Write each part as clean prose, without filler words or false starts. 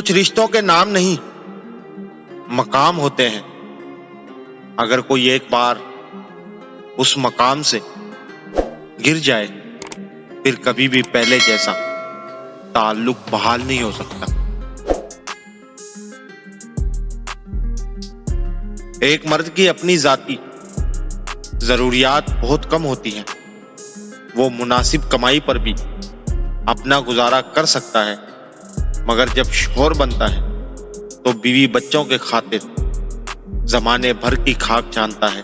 کچھ رشتوں کے نام نہیں، مقام ہوتے ہیں۔ اگر کوئی ایک بار اس مقام سے گر جائے پھر کبھی بھی پہلے جیسا تعلق بحال نہیں ہو سکتا۔ ایک مرد کی اپنی ذاتی ضروریات بہت کم ہوتی ہیں، وہ مناسب کمائی پر بھی اپنا گزارا کر سکتا ہے، مگر جب شوہر بنتا ہے تو بیوی بچوں کے خاطر زمانے بھر کی خاک چھانتا ہے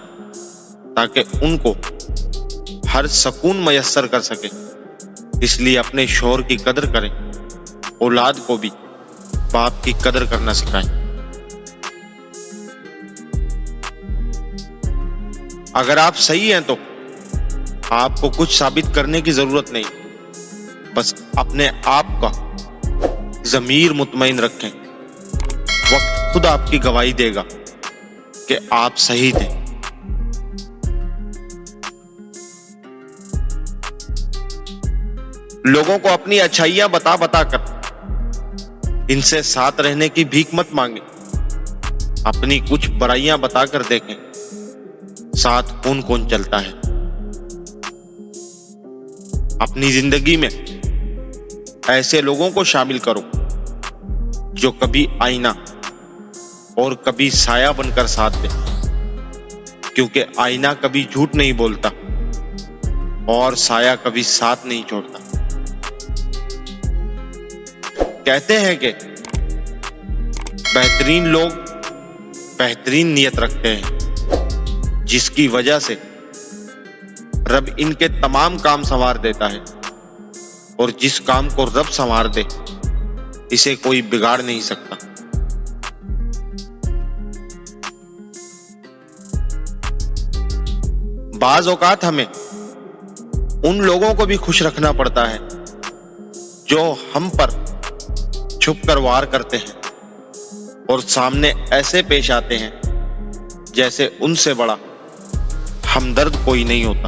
تاکہ ان کو ہر سکون میسر کر سکے۔ اس لیے اپنے شوہر کی قدر کریں، اولاد کو بھی باپ کی قدر کرنا سکھائیں۔ اگر آپ صحیح ہیں تو آپ کو کچھ ثابت کرنے کی ضرورت نہیں، بس اپنے آپ کا ضمیر مطمئن رکھیں، وقت خود آپ کی گواہی دے گا کہ آپ صحیح تھے۔ لوگوں کو اپنی اچھائیاں بتا بتا کر ان سے ساتھ رہنے کی بھیک مت مانگیں، اپنی کچھ برائیاں بتا کر دیکھیں ساتھ کون کون چلتا ہے۔ اپنی زندگی میں ایسے لوگوں کو شامل کرو جو کبھی آئینہ اور کبھی سایہ بن کر ساتھ دے، کیونکہ آئینہ کبھی جھوٹ نہیں بولتا اور سایہ کبھی ساتھ نہیں چھوڑتا۔ کہتے ہیں کہ بہترین لوگ بہترین نیت رکھتے ہیں، جس کی وجہ سے رب ان کے تمام کام سنوار دیتا ہے، اور جس کام کو رب سنوار دے اسے کوئی بگاڑ نہیں سکتا۔ بعض اوقات ہمیں ان لوگوں کو بھی خوش رکھنا پڑتا ہے جو ہم پر چھپ کر وار کرتے ہیں اور سامنے ایسے پیش آتے ہیں جیسے ان سے بڑا ہمدرد کوئی نہیں ہوتا۔